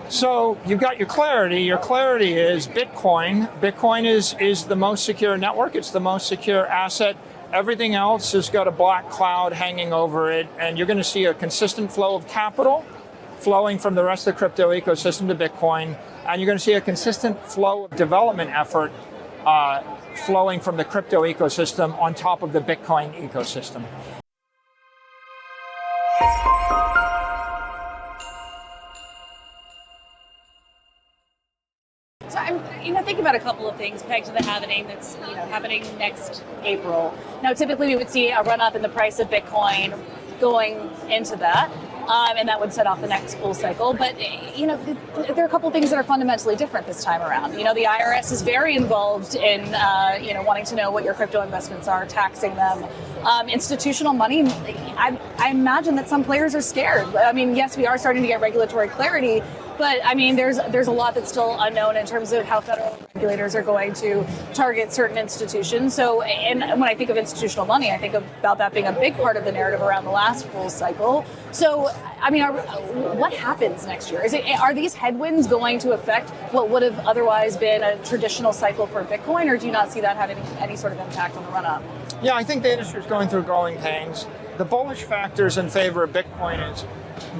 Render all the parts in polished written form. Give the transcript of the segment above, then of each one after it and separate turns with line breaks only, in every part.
So you've got your clarity. Your clarity is Bitcoin. Bitcoin is the most secure network. It's the most secure asset. Everything else has got a black cloud hanging over it, and you're going to see a consistent flow of capital flowing from the rest of the crypto ecosystem to Bitcoin, and you're going to see a consistent flow of development effort flowing from the crypto ecosystem on top of the Bitcoin ecosystem.
So I'm, thinking about a couple of things pegged to the halving that's, happening next April. Now, typically we would see a run up in the price of Bitcoin going into that. And that would set off the next bull cycle. But, there are a couple of things that are fundamentally different this time around. The IRS is very involved in, wanting to know what your crypto investments are, taxing them. Institutional money, I imagine that some players are scared. I mean, yes, we are starting to get regulatory clarity, but I mean, there's a lot that's still unknown in terms of how federal regulators are going to target certain institutions. So, and when I think of institutional money, I think about that being a big part of the narrative around the last bull cycle. So, I mean, what happens next year? Are these headwinds going to affect what would have otherwise been a traditional cycle for Bitcoin, or do you not see that having any sort of impact on the run-up?
Yeah, I think the industry is going through growing pains. The bullish factors in favor of Bitcoin is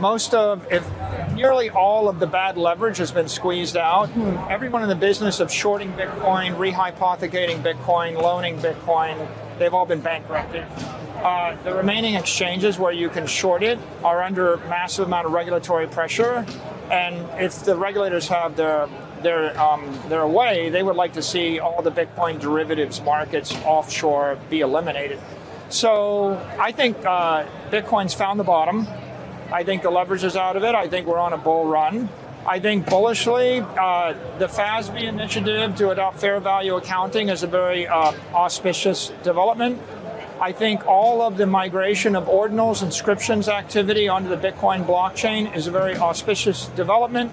if nearly all of the bad leverage has been squeezed out. Everyone in the business of shorting Bitcoin, rehypothecating Bitcoin, loaning Bitcoin, they've all been bankrupted. The remaining exchanges where you can short it are under a massive amount of regulatory pressure, and if the regulators have their way, they would like to see all the Bitcoin derivatives markets offshore be eliminated. So I think Bitcoin's found the bottom. I think the leverage is out of it. I think we're on a bull run. I think bullishly, the FASB initiative to adopt fair value accounting is a very auspicious development. I think all of the migration of ordinals, inscriptions activity onto the Bitcoin blockchain is a very auspicious development.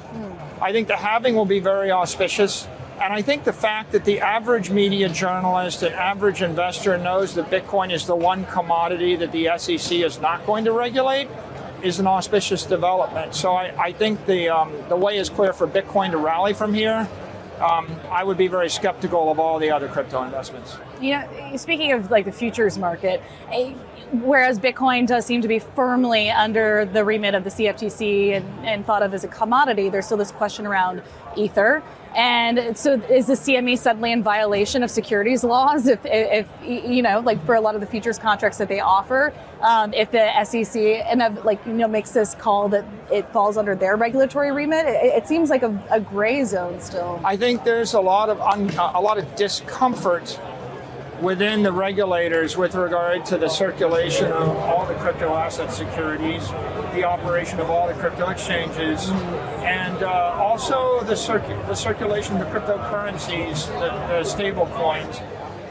I think the halving will be very auspicious. And I think the fact that the average media journalist and average investor knows that Bitcoin is the one commodity that the SEC is not going to regulate is an auspicious development. So I think the way is clear for Bitcoin to rally from here. I would be very skeptical of all the other crypto investments.
Speaking of like the futures market, whereas Bitcoin does seem to be firmly under the remit of the CFTC and thought of as a commodity, there's still this question around Ether. And so is the CME suddenly in violation of securities laws if like for a lot of the futures contracts that they offer, if the SEC makes this call that it falls under their regulatory remit? It seems like a gray zone still.
I think there's a lot of discomfort within the regulators with regard to the circulation of all the crypto asset securities, the operation of all the crypto exchanges, and also the circulation of the cryptocurrencies, the stable coins.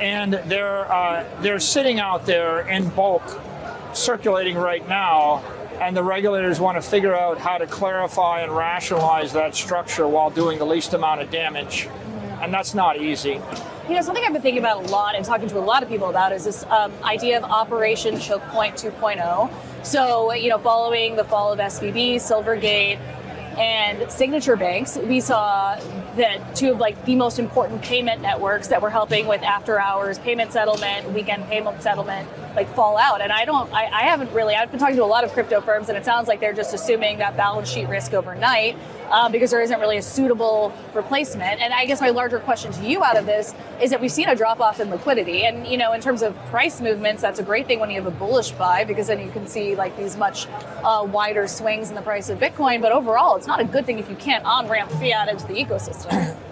And they're sitting out there in bulk, circulating right now, and the regulators want to figure out how to clarify and rationalize that structure while doing the least amount of damage. And that's not easy.
Something I've been thinking about a lot and talking to a lot of people about is this idea of Operation Choke Point 2.0. So, following the fall of SVB, Silvergate, and signature banks, we saw that two of the most important payment networks that were helping with after hours payment settlement, weekend payment settlement, fall out. And I've been talking to a lot of crypto firms, and it sounds like they're just assuming that balance sheet risk overnight because there isn't really a suitable replacement. And I guess my larger question to you out of this is that we've seen a drop off in liquidity. And, in terms of price movements, that's a great thing when you have a bullish buy, because then you can see these much wider swings in the price of Bitcoin. But overall, it's not a good thing if you can't on-ramp fiat into the ecosystem.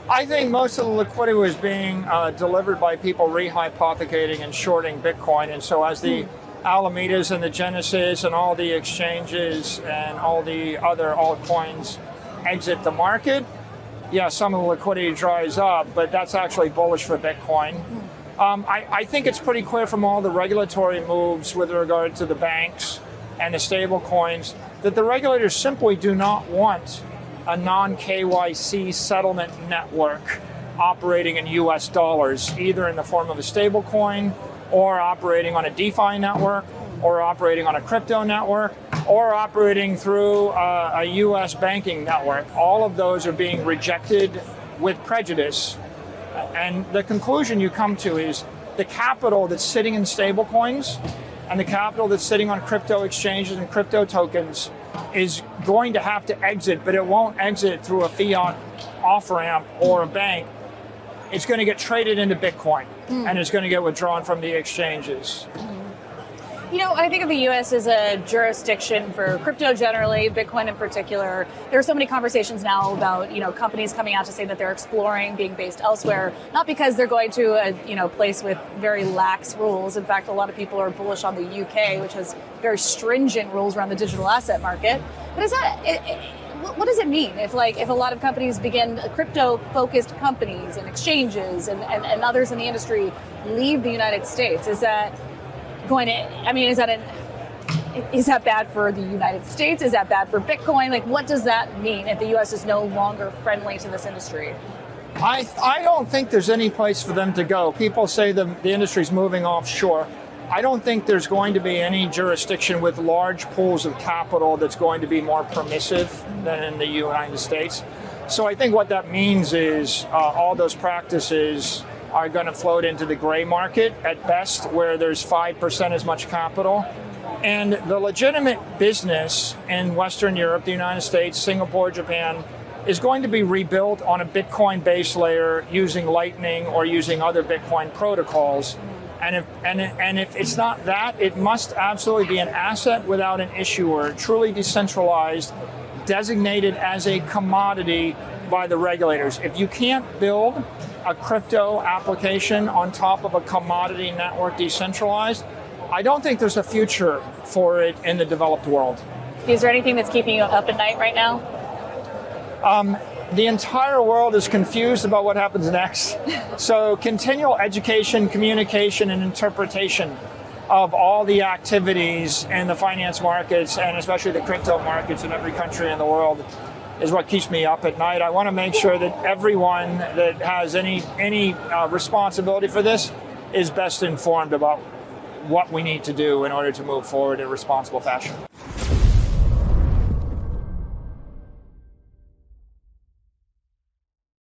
I think most of the liquidity was being delivered by people rehypothecating and shorting Bitcoin. And so as the Alamedas and the Genesis and all the exchanges and all the other altcoins exit the market, some of the liquidity dries up, but that's actually bullish for Bitcoin. I think it's pretty clear from all the regulatory moves with regard to the banks and the stable coins that the regulators simply do not want a non-KYC settlement network operating in US dollars, either in the form of a stable coin or operating on a DeFi network or operating on a crypto network. or operating through a US banking network. All of those are being rejected with prejudice. And the conclusion you come to is the capital that's sitting in stable coins and the capital that's sitting on crypto exchanges and crypto tokens is going to have to exit, but it won't exit through a fiat off-ramp or a bank. It's going to get traded into Bitcoin and it's going to get withdrawn from the exchanges.
You know, I think of the U.S. as a jurisdiction for crypto generally, Bitcoin in particular. There are so many conversations now about, companies coming out to say that they're exploring being based elsewhere, not because they're going to a, place with very lax rules. In fact, a lot of people are bullish on the UK, which has very stringent rules around the digital asset market. But what does it mean if a lot of companies begin, crypto-focused companies and exchanges and others in the industry leave the United States? Is that is that bad for the United States? Is that bad for Bitcoin? What does that mean if the U.S. is no longer friendly to this industry?
I don't think there's any place for them to go. People say the industry's moving offshore. I don't think there's going to be any jurisdiction with large pools of capital that's going to be more permissive than in the United States. So I think what that means is all those practices are going to float into the gray market at best, where there's 5% as much capital. And the legitimate business in Western Europe, the United States, Singapore, Japan, is going to be rebuilt on a Bitcoin base layer using Lightning or using other Bitcoin protocols. And if it's not that, it must absolutely be an asset without an issuer, truly decentralized, designated as a commodity by the regulators. If you can't build a crypto application on top of a commodity network decentralized, I don't think there's a future for it in the developed world.
Is there anything that's keeping you up at night right now?
The entire world is confused about what happens next. So continual education, communication, and interpretation of all the activities in the finance markets, and especially the crypto markets in every country in the world, is what keeps me up at night. I want to make sure that everyone that has any responsibility for this is best informed about what we need to do in order to move forward in a responsible fashion.